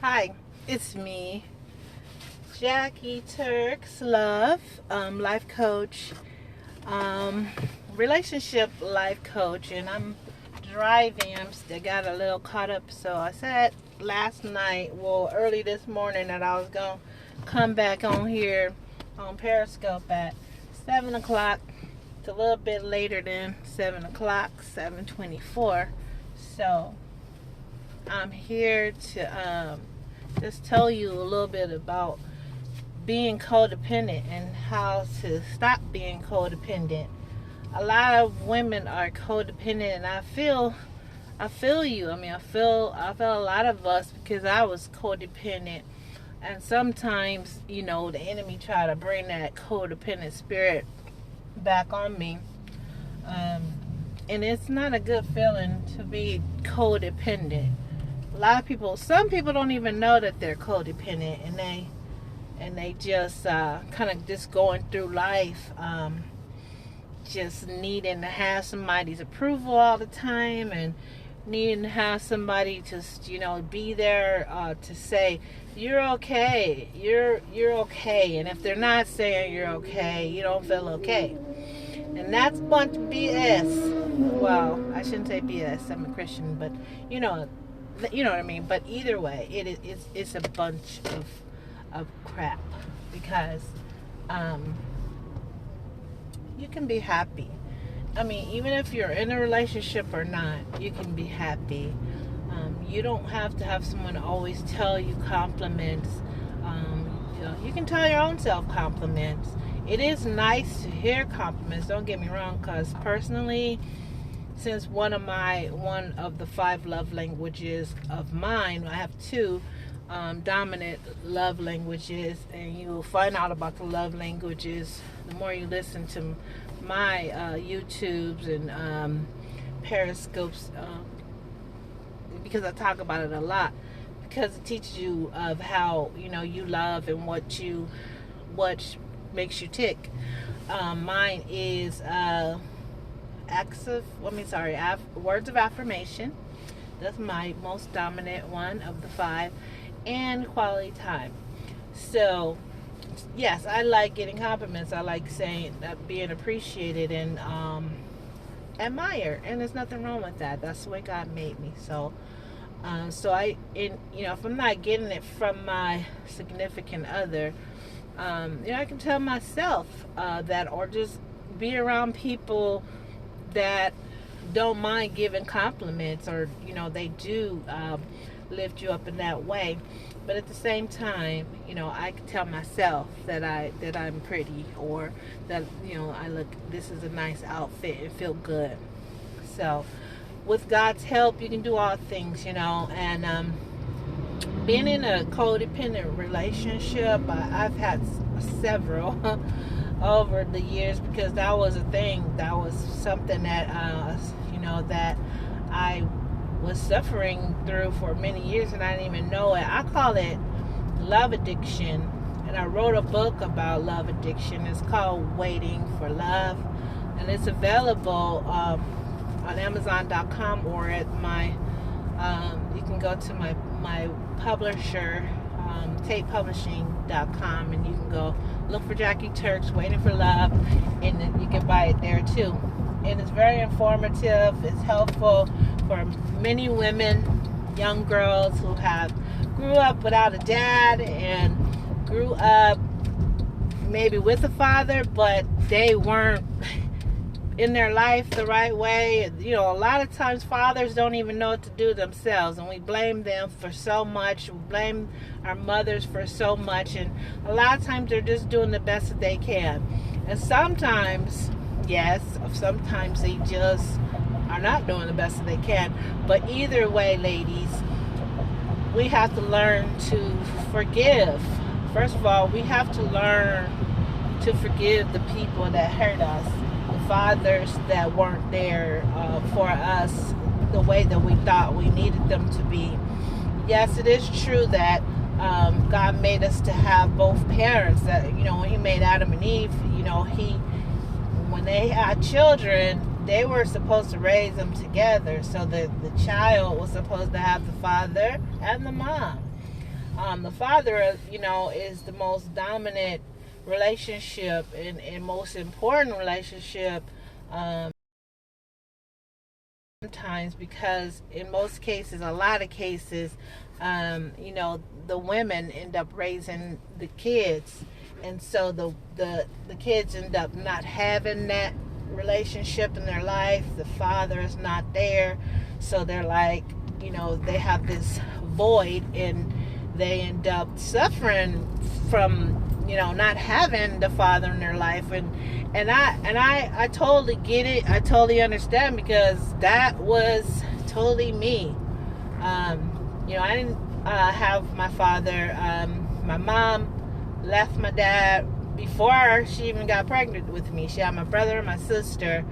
Hi, it's me, Jackee Turks-Love, life coach, um, relationship life coach, and I'm driving. I got a little caught up, so I said last night, early this morning, that I was going to come back on here on Periscope at 7 o'clock. It's a little bit later than 7 o'clock, 7:24. So I'm here to just tell you a little bit about being codependent and how to stop being codependent. A lot of women are codependent, and I feel you. I feel a lot of us, because I was codependent, and sometimes the enemy try to bring that codependent spirit back on me. And it's not a good feeling to be codependent. Some people don't even know that they're codependent, and they just kind of just going through life, just needing to have somebody's approval all the time, and needing to have somebody to be there to say you're okay, you're okay, and if they're not saying you're okay, you don't feel okay. And that's a bunch of BS. Well, I shouldn't say BS. I'm a Christian, but you know what I mean. But either way, it's a bunch of crap, because you can be happy. Even if you're in a relationship or not, you can be happy. You don't have to have someone always tell you compliments. You can tell your own self compliments. It is nice to hear compliments, don't get me wrong, because personally, since one of the 5 love languages of mine, I have 2 dominant love languages, and you will find out about the love languages the more you listen to my YouTubes and Periscopes, because I talk about it a lot, because it teaches you of how you love and what makes you tick. Mine is words of affirmation. That's my most dominant one of the 5, and quality time. So yes, I like getting compliments. I like saying that, being appreciated and admired, and there's nothing wrong with that. That's the way God made me. So if I'm not getting it from my significant other, I can tell myself that, or just be around people that don't mind giving compliments, or they do lift you up in that way. But at the same time, I can tell myself that I'm pretty, or that this is a nice outfit, and feel good. So with God's help, you can do all things, and being in a codependent relationship, I've had several over the years, because that was a thing. That was something that that I was suffering through for many years, and I didn't even know it. I call it love addiction, and I wrote a book about love addiction. It's called Waiting for Love, and it's available on Amazon.com, or at my you can go to my publisher, tapepublishing.com, and you can go look for Jackee Turks, Waiting for Love, and then you can buy it there too. And it's very informative. It's helpful for many women, young girls who grew up without a dad, and grew up maybe with a father, but they weren't in their life the right way. A lot of times fathers don't even know what to do themselves, and we blame them for so much. We blame our mothers for so much, and a lot of times they're just doing the best that they can. And sometimes they just are not doing the best that they can. But either way, ladies, we have to learn to forgive. First of all, we have to learn to forgive the people that hurt us, the fathers that weren't there for us the way that we thought we needed them to be. Yes, it is true that God made us to have both parents. That when He made Adam and Eve, when they had children, they were supposed to raise them together. So the child was supposed to have the father and the mom. The father, is the most dominant relationship and most important relationship, sometimes, because in most cases, a lot of cases, the women end up raising the kids, and so the kids end up not having that relationship in their life. The father is not there, so they're like, they have this void, and they end up suffering from not having the father in their life. And I totally get it. I totally understand, because that was totally me. I didn't have my father. My mom left my dad before she even got pregnant with me. She had my brother and my sister.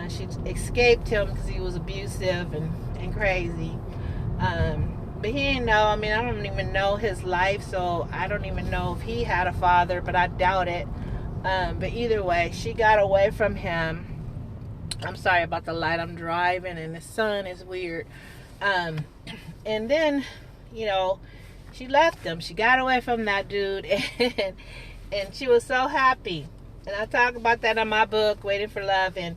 She escaped him because he was abusive and crazy. But he didn't know. I don't even know his life, so I don't even know if he had a father, but I doubt it. But either way, she got away from him. I'm sorry about the light. I'm driving, and the sun is weird. And then, she left him. She got away from that dude, and she was so happy. And I talk about that in my book, Waiting for Love. And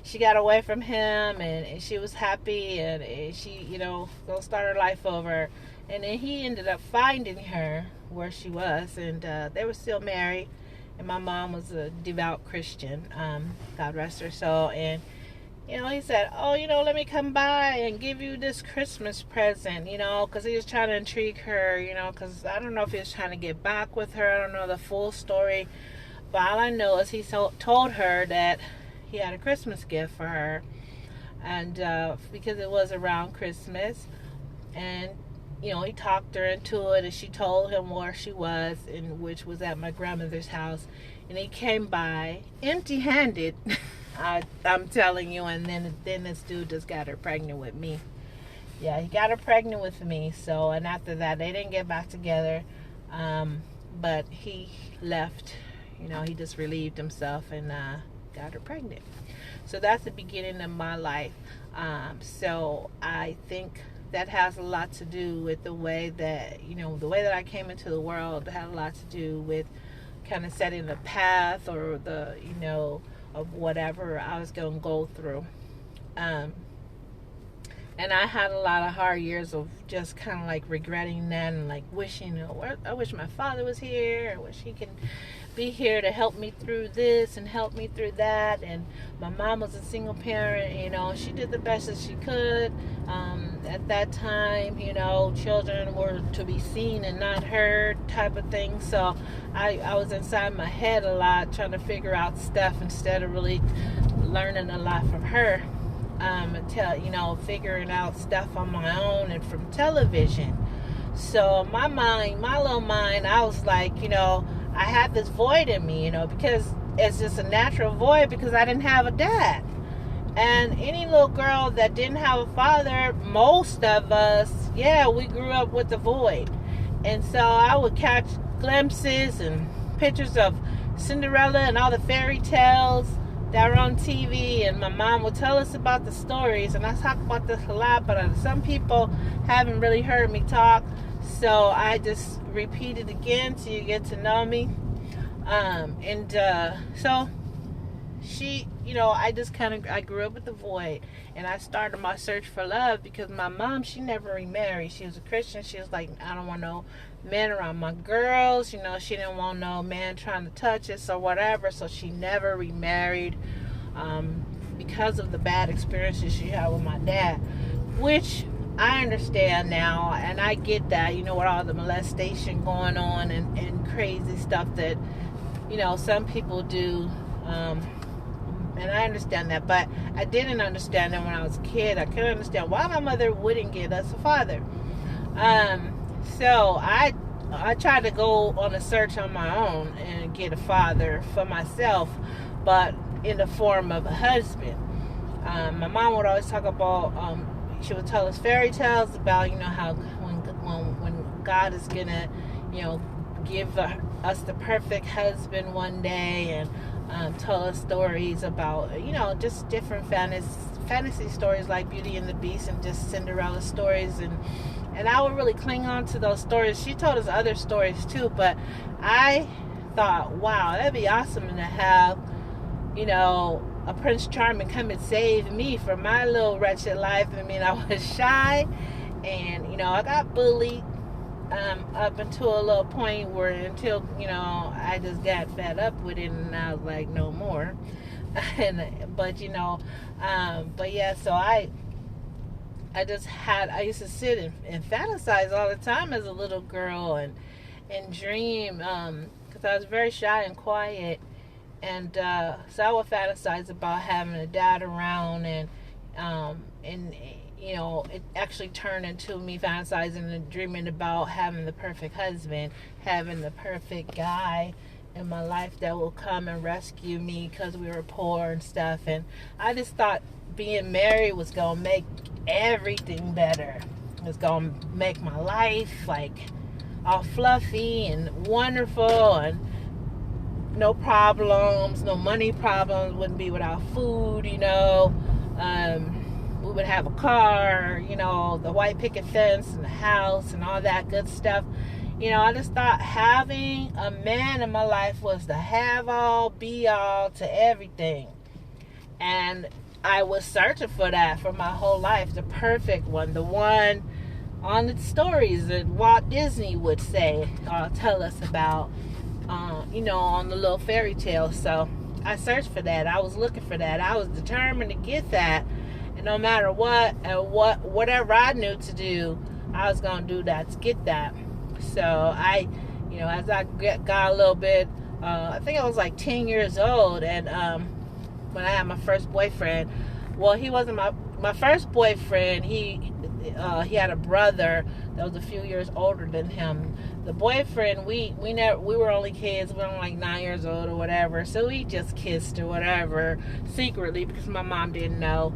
she got away from him, and she was happy, and she, gonna start her life over. And then he ended up finding her where she was, and they were still married. And my mom was a devout Christian, God rest her soul. And he said, "Oh, let me come by and give you this Christmas present," because he was trying to intrigue her, because I don't know if he was trying to get back with her. I don't know the full story, but all I know is he told her that he had a Christmas gift for her, and because it was around Christmas, and he talked her into it, and she told him where she was, and which was at my grandmother's house. And he came by empty-handed. I'm telling you. And then this dude just got her pregnant with me. Yeah, he got her pregnant with me. So, and after that, they didn't get back together. But he left. He just relieved himself and got her pregnant. So that's the beginning of my life. So I think that has a lot to do with the way that I came into the world. It had a lot to do with kind of setting the path, or the of whatever I was going to go through. And I had a lot of hard years of just kind of like regretting that, and like wishing, I wish my father was here. I wish he can be here to help me through this and help me through that. And my mom was a single parent. She did the best that she could. At that time, children were to be seen and not heard type of thing. So I was inside my head a lot, trying to figure out stuff instead of really learning a lot from her. Figuring out stuff on my own and from television. So my little mind, I was like, I had this void in me, because it's just a natural void, because I didn't have a dad. And any little girl that didn't have a father, most of us, we grew up with the void. And so I would catch glimpses and pictures of Cinderella and all the fairy tales that were on TV, and my mom would tell us about the stories. And I talk about this a lot, but some people haven't really heard me talk, so I just repeat it again so you get to know me. So she, I grew up with the void, and I started my search for love, because my mom, she never remarried. She was a Christian. She was like, I don't want no men around my girls. She didn't want no man trying to touch us or whatever. So she never remarried, because of the bad experiences she had with my dad, which I understand now, and I get that, with all the molestation going on and crazy stuff that, some people do. And I understand that, but I didn't understand that when I was a kid. I couldn't understand why my mother wouldn't get us a father. So I tried to go on a search on my own and get a father for myself, but in the form of a husband. My mom would always talk about, she would tell us fairy tales about, how when God is gonna, give us the perfect husband one day, and tell us stories about, just different fantasy stories like Beauty and the Beast, and just Cinderella stories, and And I would really cling on to those stories. She told us other stories too, but I thought, wow, that'd be awesome to have, a Prince Charming come and save me from my little wretched life. I mean, I was shy, and I got bullied up until a little point until I just got fed up with it, and I was like, no more. But yeah, so I used to sit and fantasize all the time as a little girl, and dream, because I was very shy and quiet, and so I would fantasize about having a dad around, and it actually turned into me fantasizing and dreaming about having the perfect husband, having the perfect guy in my life that will come and rescue me because we were poor and stuff. And I just thought being married was going to make everything better. It was going to make my life like all fluffy and wonderful, and no problems, no money problems, wouldn't be without food, we would have a car, the white picket fence and the house and all that good stuff. I just thought having a man in my life was the have all, be all to everything. And I was searching for that for my whole life, the perfect one, the one on the stories that Walt Disney would say, tell us about, on the little fairy tales. So I searched for that. I was looking for that. I was determined to get that. And no matter what, and whatever I knew to do, I was going to do that to get that. So I, as I got a little bit, I think I was like 10 years old, and when I had my first boyfriend, well, he wasn't my first boyfriend. He had a brother that was a few years older than him. The boyfriend, we were only kids. We were only like 9 years old or whatever. So we just kissed or whatever secretly because my mom didn't know.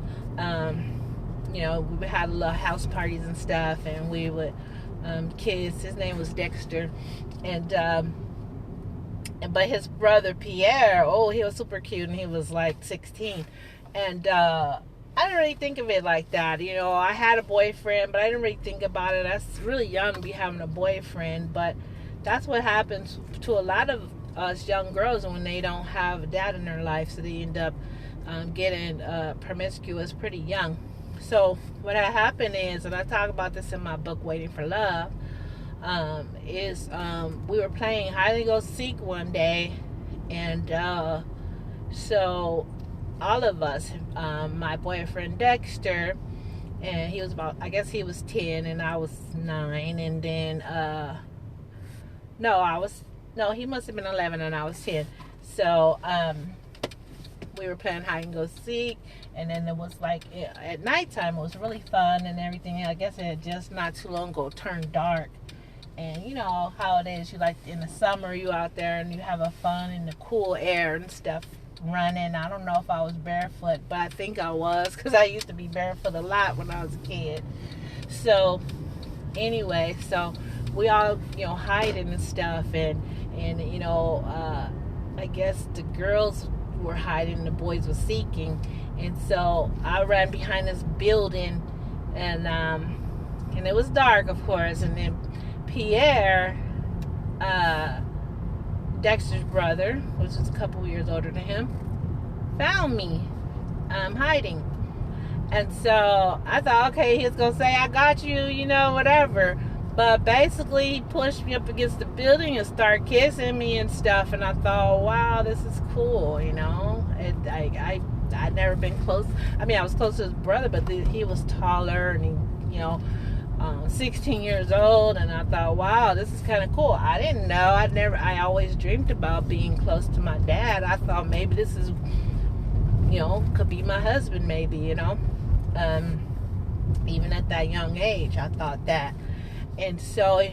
We had little house parties and stuff, and we would kiss. His name was Dexter, but his brother Pierre, he was super cute, and he was like 16, and I didn't really think of it like that. I had a boyfriend, but I didn't really think about it. That's really young to be having a boyfriend, but that's what happens to a lot of us young girls when they don't have a dad in their life, so they end up getting promiscuous pretty young. So what had happened is, and I talk about this in my book, Waiting for Love, we were playing hide and go seek one day, and so all of us, my boyfriend Dexter, and he was he was 10 and I was 9, and then he must have been 11 and I was 10. So we were playing hide and go seek, and then it was like at nighttime. It was really fun and everything. I guess it had just not too long ago turned dark, and you know how it is. You like in the summer, you out there and you have a fun in the cool air and stuff, running. I don't know if I was barefoot, but I think I was, because I used to be barefoot a lot when I was a kid. So anyway, so we all hiding and stuff, and I guess the girls were hiding, the boys were seeking, and so I ran behind this building, and it was dark, of course, and then Pierre, Dexter's brother, which was a couple years older than him, found me hiding. And so I thought, okay, he's gonna say, I got you, whatever. But basically he pushed me up against the building and started kissing me and stuff, and I thought, wow, this is cool. I'd never been close. I mean, I was close to his brother, but he was taller, and he 16 years old, and I thought, wow, this is kind of cool. I didn't know. I always dreamed about being close to my dad. I thought maybe this is, could be my husband, maybe, even at that young age, I thought that. And so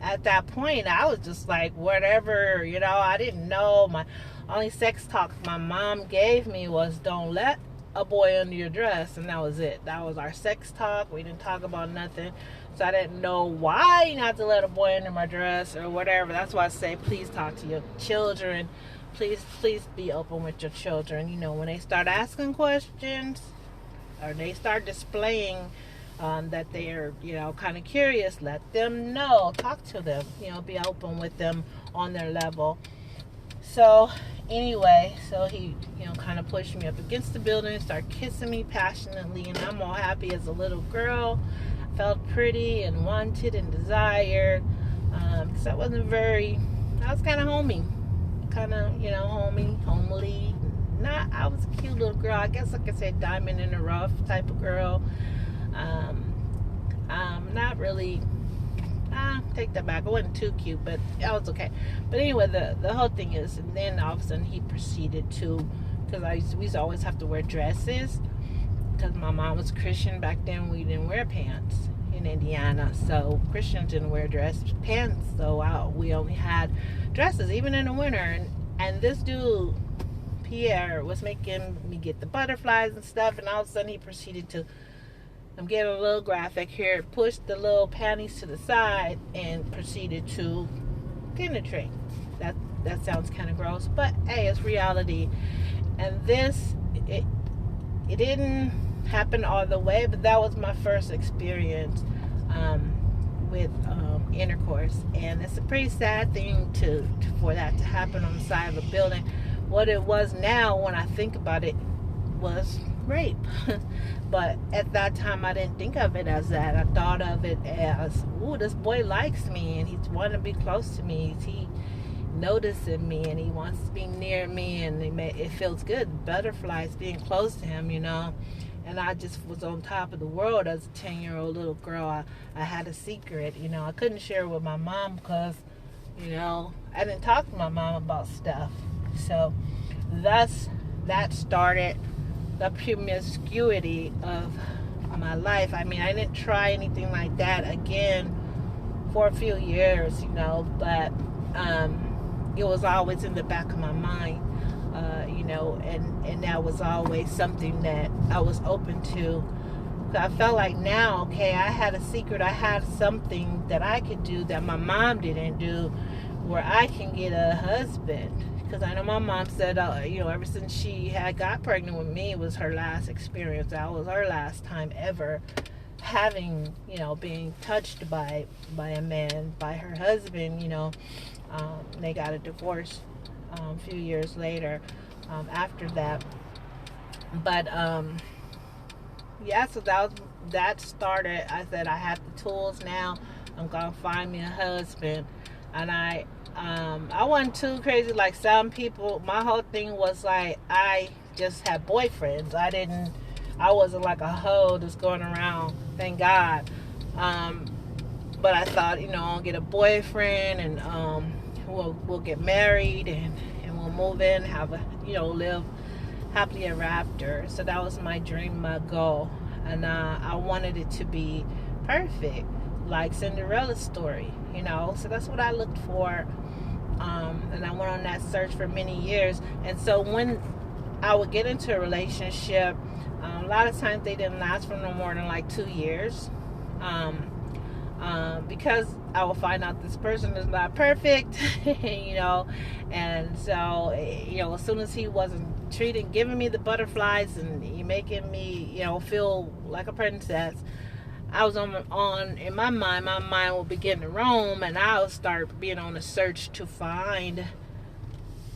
at that point, I was just like, whatever, I didn't know. My only sex talk my mom gave me was, don't let a boy under your dress, and that was it. That was our sex talk. We didn't talk about nothing. So I didn't know why not to let a boy under my dress or whatever. That's why I say, please talk to your children. Please be open with your children. When they start asking questions or they start displaying that they're, kind of curious, let them know, talk to them, be open with them on their level. So anyway, so he, kind of pushed me up against the building, started kissing me passionately, and I'm all happy as a little girl. Felt pretty and wanted and desired, because I was kind of homey, homely. I was a cute little girl. I guess I could say diamond in the rough type of girl. Not really. Take that back. I wasn't too cute, but I was okay. But anyway, the whole thing is, and then all of a sudden he proceeded to, because we used to always have to wear dresses, because my mom was Christian back then. We didn't wear pants in Indiana, so Christians didn't wear pants. So we only had dresses, even in the winter. And this dude Pierre was making me get the butterflies and stuff, and all of a sudden he proceeded to, I'm getting a little graphic here, pushed the little panties to the side and proceeded to penetrate. That sounds kind of gross, but hey, it's reality. And it didn't happen all the way, but that was my first experience with intercourse, and it's a pretty sad thing for that to happen on the side of a building. What it was now, when I think about it, was rape. But at that time I didn't think of it as that. I thought of it as, ooh, this boy likes me and he's wanting to be close to me. He noticing me and he wants to be near me, and it feels good, butterflies, being close to him, And I just was on top of the world as a 10-year-old little girl. I had a secret, I couldn't share it with my mom because, I didn't talk to my mom about stuff. So that started the promiscuity of my life. I mean, I didn't try anything like that again for a few years, but it was always in the back of my mind, and that was always something that I was open to. So I felt like now, okay, I had a secret, I had something that I could do that my mom didn't do, where I can get a husband. Because I know my mom said, ever since she had got pregnant with me, it was her last experience. That was her last time ever having, being touched by a man, by her husband, they got a divorce a few years later after that. But, so that started. I said, I have the tools now. I'm going to find me a husband. And I wasn't too crazy like some people. My whole thing was like, I just had boyfriends. I wasn't like a hoe just going around, thank God. But I thought, I'll get a boyfriend and we'll get married and we'll move in, have live happily ever after. So that was my dream, my goal. And I wanted it to be perfect, like Cinderella's story, So that's what I looked for. And I went on that search for many years. And so when I would get into a relationship, a lot of times they didn't last for no more than like 2 years. Because I will find out this person is not perfect, and so, as soon as he wasn't giving me the butterflies and he making me, feel like a princess, I was in my mind will begin to roam, and I'll start being on a search to find,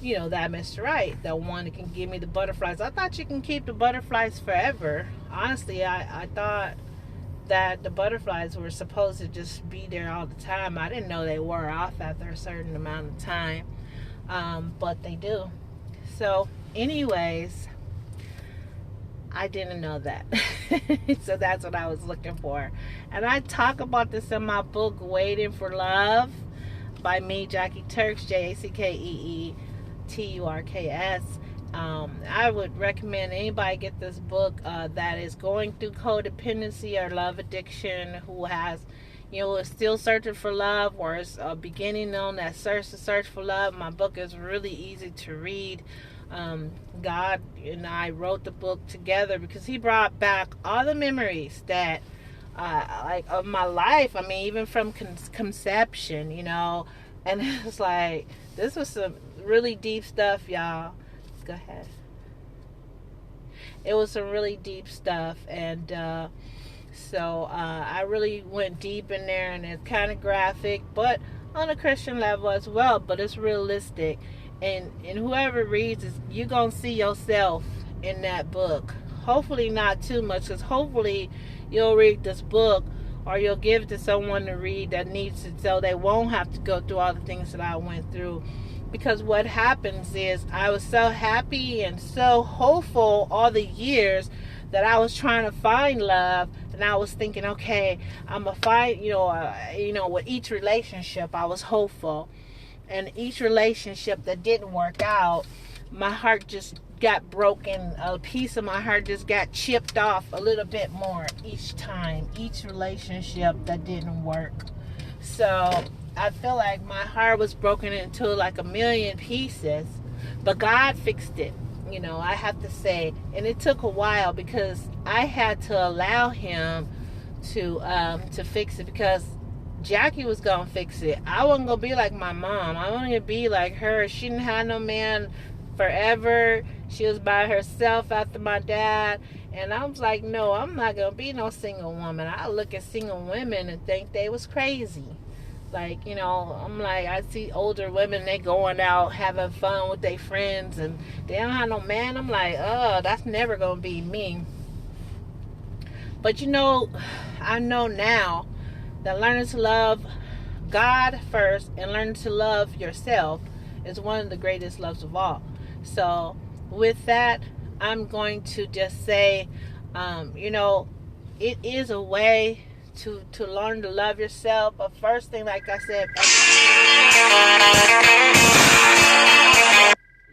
that Mr. Right, the one that can give me the butterflies. I thought you can keep the butterflies forever. Honestly, I thought that the butterflies were supposed to just be there all the time. I didn't know they wore off after a certain amount of time, but they do. So anyways, I didn't know that. So that's what I was looking for. And I talk about this in my book, Waiting for Love, by me, Jackee Turks, Jackee Turks. I would recommend anybody get this book that is going through codependency or love addiction, who has, is still searching for love, or is beginning on that search for love. My book is really easy to read. God and I wrote the book together because he brought back all the memories that like of my life. I mean, even from conception, and it's like, this was some really deep stuff, y'all. Go ahead. It was some really deep stuff, and So I really went deep in there, and it's kind of graphic, but on a Christian level as well, but it's realistic. And whoever reads it, you're going to see yourself in that book. Hopefully not too much, because hopefully you'll read this book, or you'll give it to someone to read that needs it, so they won't have to go through all the things that I went through. Because what happens is, I was so happy and so hopeful all the years that I was trying to find love, and I was thinking, okay, I'm gonna find, with each relationship, I was hopeful, and each relationship that didn't work out, my heart just got broken. A piece of my heart just got chipped off a little bit more each time, each relationship that didn't work. So I feel like my heart was broken into like a million pieces, but God fixed it. I have to say, and it took a while, because I had to allow Him to fix it, because Jackee was gonna fix it. I wasn't gonna be like my mom. I wanted to be like her. She didn't have no man forever. She was by herself after my dad. And I was like, no, I'm not gonna be no single woman. I look at single women and think they was crazy. Like, I'm like, I see older women, they going out having fun with their friends, and they don't have no man. I'm like, oh, that's never gonna be me. But I know now that learning to love God first and learning to love yourself is one of the greatest loves of all. So with that, I'm going to just say, it is a way to learn to love yourself. But first thing, like I said,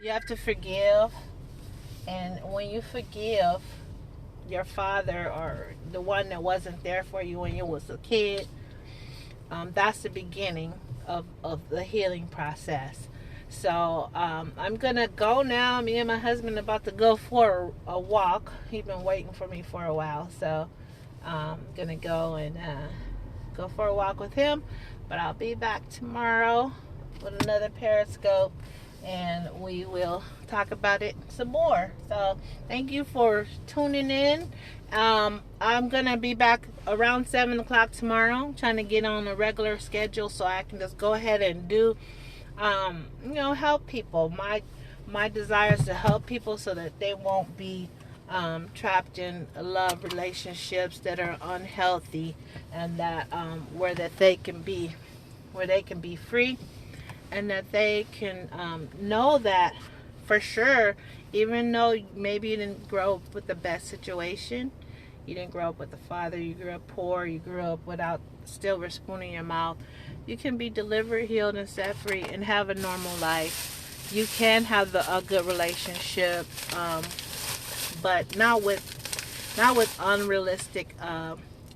you have to forgive. And when you forgive your father, or the one that wasn't there for you when you was a kid, that's the beginning of the healing process. So I'm gonna go now. Me and my husband are about to go for a walk. He's been waiting for me for a while, so I'm gonna go and go for a walk with him. But I'll be back tomorrow with another Periscope, and we will talk about it some more. So thank you for tuning in. I'm gonna be back around 7 o'clock tomorrow. I'm trying to get on a regular schedule so I can just go ahead and do help people. My desire is to help people so that they won't be trapped in love relationships that are unhealthy, and that where they can be free, and that they can know that for sure, even though maybe you didn't grow up with the best situation, you didn't grow up with a father, you grew up poor, you grew up without a silver spoon in your mouth, you can be delivered, healed, and set free, and have a normal life. You can have a good relationship, but not with unrealistic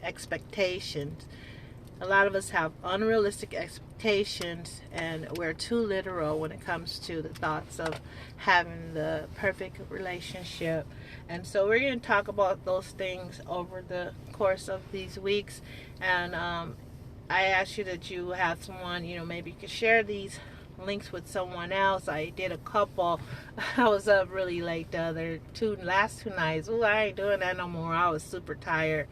expectations. A lot of us have unrealistic expectations, and we're too literal when it comes to the thoughts of having the perfect relationship. And so we're going to talk about those things over the course of these weeks. And I ask you that you have someone, maybe you could share these links with someone else. I did a couple. I was up really late the last 2 nights. Ooh, I ain't doing that no more. I was super tired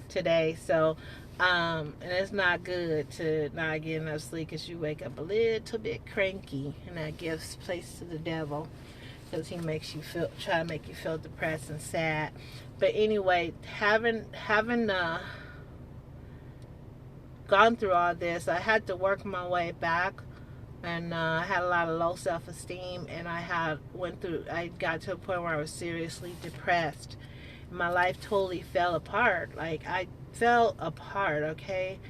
today. So and it's not good to not get enough sleep, because you wake up a little bit cranky, and that gives place to the devil, because he try to make you feel depressed and sad. But anyway, having gone through all this, I had to work my way back, and I had a lot of low self-esteem, and I got to a point where I was seriously depressed. My life totally fell apart. Like, I fell apart, okay?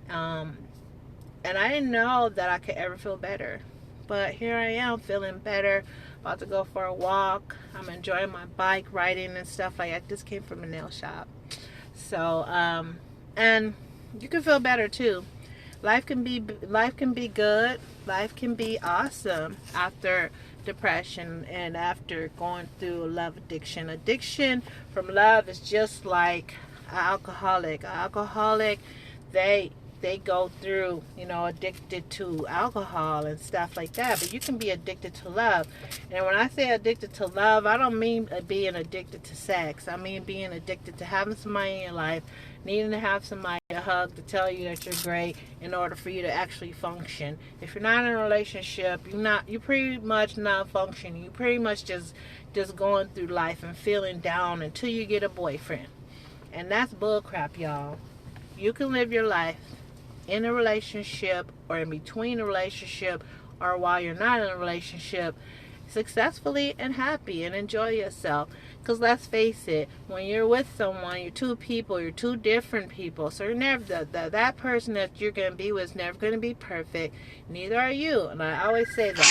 And I didn't know that I could ever feel better. But here I am, feeling better, about to go for a walk. I'm enjoying my bike riding and stuff. I just came from a nail shop. So, and you can feel better too. Life can be good. Life can be awesome after depression and after going through love addiction. Addiction from love is just like an alcoholic. An alcoholic, they they go through, addicted to alcohol and stuff like that. But you can be addicted to love. And when I say addicted to love, I don't mean being addicted to sex. I mean being addicted to having somebody in your life, needing to have somebody to hug to tell you that you're great in order for you to actually function. If you're not in a relationship, you're pretty much not functioning. You're pretty much just going through life and feeling down until you get a boyfriend. And that's bullcrap, y'all. You can live your life in a relationship or in between a relationship or while you're not in a relationship successfully and happy and enjoy yourself. Because let's face it, when you're with someone, you're two people, you're two different people. So you're never that person that you're going to be with is never going to be perfect. Neither are you. And I always say that.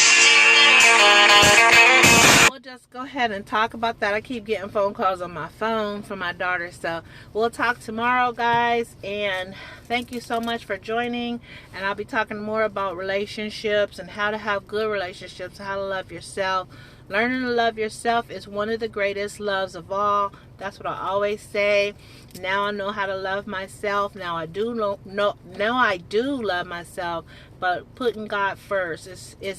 We'll just go ahead and talk about that. I keep getting phone calls on my phone from my daughter. So we'll talk tomorrow, guys. And thank you so much for joining. And I'll be talking more about relationships and how to have good relationships, how to love yourself. Learning to love yourself is one of the greatest loves of all. That's what I always say. Now I know how to love myself. Now I do love myself, but putting God first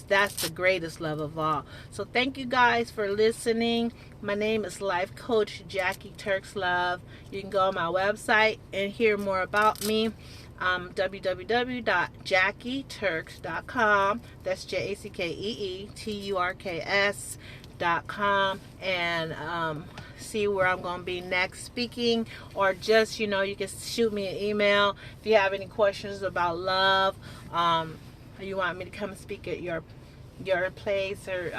that's the greatest love of all. So thank you guys for listening. My name is Life Coach Jackee Turks-Love. You can go on my website and hear more about me. www.JackeeTurks.com. That's JACKEETURKS.com, and see where I'm going to be next speaking, or just you can shoot me an email if you have any questions about love. You want me to come speak at your place, or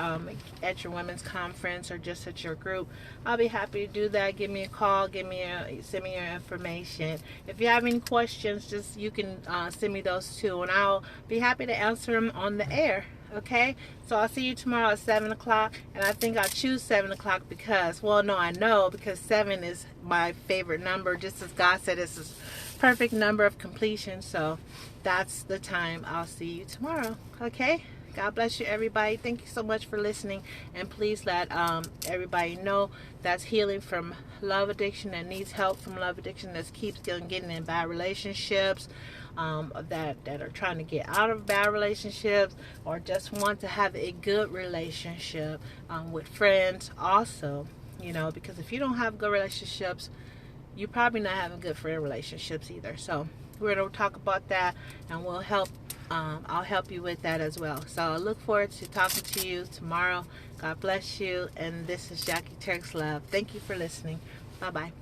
at your women's conference, or just at your group, I'll be happy to do that. Give me a call, send me your information. If you have any questions, you can send me those too, and I'll be happy to answer them on the air. Okay, so I'll see you tomorrow at 7 o'clock, and I think I'll choose 7 o'clock because, I know because 7 is my favorite number, just as God said it's a perfect number of completion. So that's the time. I'll see you tomorrow. Okay, God bless you, everybody. Thank you so much for listening, and please let everybody know that's healing from love addiction, that needs help from love addiction, that keeps getting in bad relationships, that are trying to get out of bad relationships, or just want to have a good relationship with friends also, because if you don't have good relationships, you're probably not having good friend relationships either. So we're going to talk about that, and I'll help you with that as well. So I look forward to talking to you tomorrow. God bless you, and this is Jackee Turks-Love. Thank you for listening. Bye-bye.